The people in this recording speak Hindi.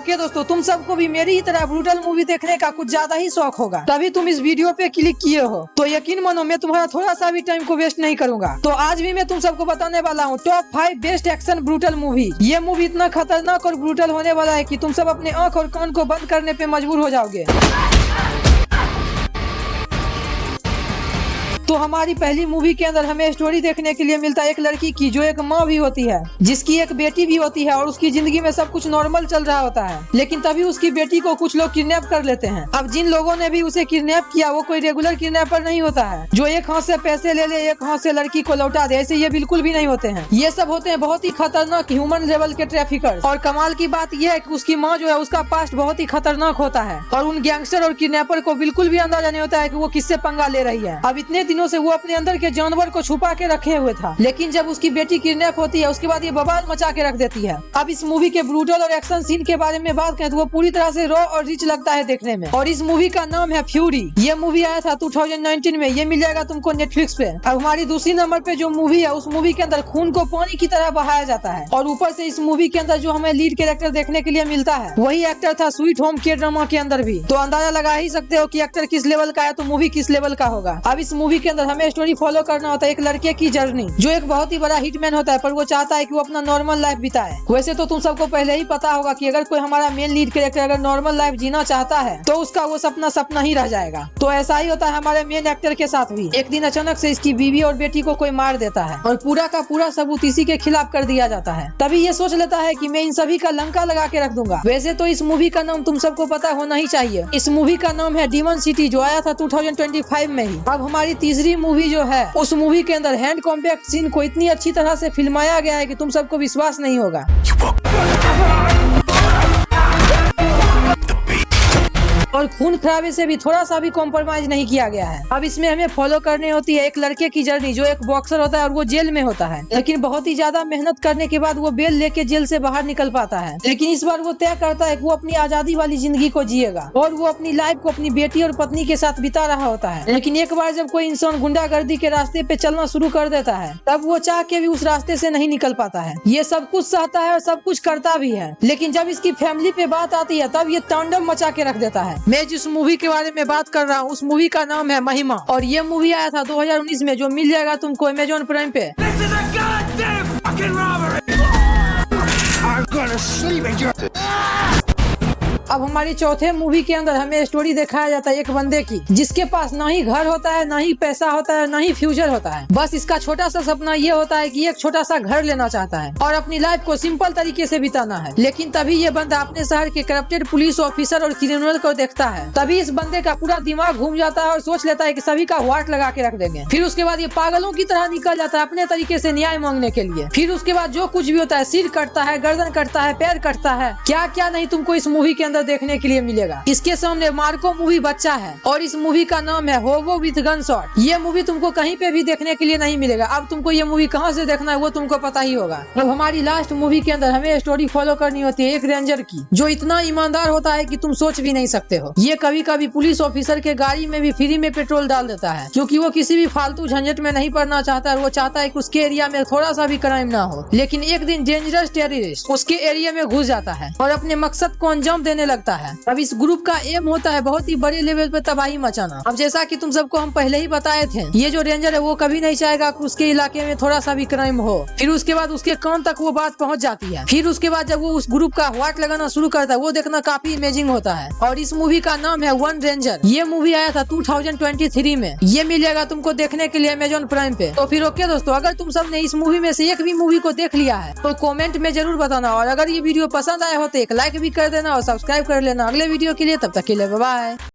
ओके दोस्तों, तुम सबको भी मेरी ही तरह ब्रूटल मूवी देखने का कुछ ज्यादा ही शौक होगा, तभी तुम इस वीडियो पे क्लिक किए हो। तो यकीन मानो मैं तुम्हारा थोड़ा सा भी टाइम को वेस्ट नहीं करूंगा। तो आज भी मैं तुम सबको बताने वाला हूँ top 5 best action brutal movie. ये मूवी इतना खतरनाक और ब्रूटल होने वाला है कि तुम सब अपने आँख और कान को बंद करने पे मजबूर हो जाओगे। तो हमारी पहली मूवी के अंदर हमें स्टोरी देखने के लिए मिलता है एक लड़की की जो एक माँ भी होती है, जिसकी एक बेटी भी होती है और उसकी जिंदगी में सब कुछ नॉर्मल चल रहा होता है। लेकिन तभी उसकी बेटी को कुछ लोग किडनैप कर लेते हैं। अब जिन लोगों ने भी उसे किडनैप किया वो कोई रेगुलर किडनैपर नहीं होता है जो एक हाथ से पैसे ले ले एक हाथ से लड़की को लौटा दे। ऐसे ये बिल्कुल भी नहीं होते हैं। ये सब होते हैं बहुत ही खतरनाक ह्यूमन लेवल के ट्रैफिकर्स। और कमाल की बात यह है कि उसकी माँ जो है उसका पास्ट बहुत ही खतरनाक होता है और उन गैंगस्टर और किडनैपर को बिल्कुल भी अंदाजा नहीं होता है कि वो किससे पंगा ले रही है। अब इतने दिनों से वो अपने अंदर के जानवर को छुपा के रखे हुए था, लेकिन जब उसकी बेटी किडनैप होती है उसके बाद ये बवाल मचा के रख देती है। अब इस मूवी के ब्रूटल और एक्शन सीन के बारे में बात करें तो वो पूरी तरह से रॉ और रिच लगता है देखने में। और इस मूवी का नाम है फ्यूरी। ये मूवी आया था 2019 में। ये मिल जाएगा तुमको नेटफ्लिक्स पे। अब हमारी दूसरी नंबर पे जो मूवी है उस मूवी के अंदर खून को पानी की तरह बहाया जाता है और ऊपर से इस मूवी के अंदर जो हमें लीड कैरेक्टर देखने के लिए मिलता है वही एक्टर था स्वीट होम के ड्रामा के अंदर भी। तो अंदाजा लगा ही सकते हो कि एक्टर किस लेवल का है तो मूवी किस लेवल का होगा। अब इस मूवी के अंदर हमें स्टोरी फॉलो करना होता है एक लड़के की जर्नी जो एक बहुत ही बड़ा हिटमैन होता है, पर वो चाहता है कि वो अपना नॉर्मल लाइफ बिताए। वैसे तो तुम सबको पहले ही पता होगा कि अगर कोई हमारा मेन लीड कैरेक्टर अगर नॉर्मल लाइफ जीना चाहता है तो उसका वो सपना सपना ही रह जाएगा। तो ऐसा ही होता है हमारे मेन एक्टर के साथ भी। एक दिन अचानक से इसकी बीवी और बेटी को कोई मार देता है और पूरा का पूरा सबूत इसी के खिलाफ कर दिया जाता है। तभी ये सोच लेता है कि मैं इन सभी का लंका लगा के रख दूंगा। वैसे तो इस मूवी का नाम तुम सबको पता होना ही चाहिए। इस मूवी का नाम है डीमन सिटी जो आया था 2025 में ही। अब हमारी तीसरी मूवी जो है उस मूवी के अंदर हैंड कॉम्पैक्ट सीन को इतनी अच्छी तरह से फिल्माया गया है कि तुम सबको विश्वास नहीं होगा। और खून खराबे से भी थोड़ा सा भी कॉम्प्रोमाइज नहीं किया गया है। अब इसमें हमें फॉलो करनी होती है एक लड़के की जर्नी जो एक बॉक्सर होता है और वो जेल में होता है, लेकिन बहुत ही ज्यादा मेहनत करने के बाद वो बेल लेके जेल से बाहर निकल पाता है। लेकिन इस बार वो तय करता है कि वो अपनी आजादी वाली जिंदगी को जिएगा और वो अपनी लाइफ को अपनी बेटी और पत्नी के साथ बिता रहा होता है। लेकिन एक बार जब कोई इंसान गुंडागर्दी के रास्ते पे चलना शुरू कर देता है तब वो चाह के भी उस रास्ते से नहीं निकल पाता है। ये सब कुछ सहता है और सब कुछ करता भी है, लेकिन जब इसकी फैमिली पे बात आती है तब ये तांडव मचा के रख देता है। मैं जिस मूवी के बारे में बात कर रहा हूँ उस मूवी का नाम है महिमा और ये मूवी आया था 2019 में जो मिल जाएगा तुमको अमेज़न प्राइम पे। अब हमारी चौथे मूवी के अंदर हमें स्टोरी दिखाया जाता है एक बंदे की जिसके पास ना ही घर होता है, ना ही पैसा होता है, ना ही फ्यूचर होता है। बस इसका छोटा सा सपना ये होता है कि एक छोटा सा घर लेना चाहता है और अपनी लाइफ को सिंपल तरीके से बिताना है। लेकिन तभी ये बंदा अपने शहर के करप्टेड पुलिस ऑफिसर और क्रिमिनल को देखता है। तभी इस बंदे का पूरा दिमाग घूम जाता है और सोच लेता है कि सभी का वाट लगा के रख देंगे। फिर उसके बाद ये पागलों की तरह निकल जाता है अपने तरीके से न्याय मांगने के लिए। फिर उसके बाद जो कुछ भी होता है, सिर कटता है, गर्दन कटता है, पैर कटता है, क्या क्या नहीं तुमको इस मूवी के अंदर देखने के लिए मिलेगा। इसके सामने मार्को मूवी बच्चा है और इस मूवी का नाम है होबो विथ गन शॉट। ये मूवी तुमको कहीं पे भी देखने के लिए नहीं मिलेगा। अब तुमको ये मूवी कहाँ से देखना है वो तुमको पता ही होगा। अब हमारी लास्ट मूवी के अंदर हमें स्टोरी फॉलो करनी होती है एक रेंजर की जो इतना ईमानदार होता है कि तुम सोच भी नहीं सकते हो। ये कभी कभी पुलिस ऑफिसर के गाड़ी में भी फ्री में पेट्रोल डाल देता है क्योंकि वो किसी भी फालतू झंझट में नहीं पड़ना चाहता है। वो चाहता है कि उसके एरिया में थोड़ा सा भी क्राइम ना हो। लेकिन एक दिन डेंजरस टेररिस्ट उसके एरिया में घुस जाता है और अपने मकसद को अंजाम देने लगता है। अब इस ग्रुप का एम होता है बहुत ही बड़े लेवल पे तबाही मचाना। अब जैसा कि तुम सबको हम पहले ही बताए थे, ये जो रेंजर है वो कभी नहीं चाहेगा कि उसके इलाके में थोड़ा सा भी क्राइम हो। फिर उसके बाद उसके कान तक वो बात पहुंच जाती है। फिर उसके बाद जब वो उस ग्रुप का वाट लगाना शुरू करता है वो देखना काफी इमेजिंग होता है। और इस मूवी का नाम है वन रेंजर। ये मूवी आया था 2023 में। ये मिल जाएगा तुमको देखने के लिए अमेज़न प्राइम पे। तो फिर ओके दोस्तों, अगर तुम सब ने इस मूवी में से एक भी मूवी को देख लिया है तो कॉमेंट में जरूर बताना और अगर ये वीडियो पसंद आया हो तो एक लाइक भी कर देना और सब्सक्राइब कर लेना अगले वीडियो के लिए। तब तक के लिए बाय बाय।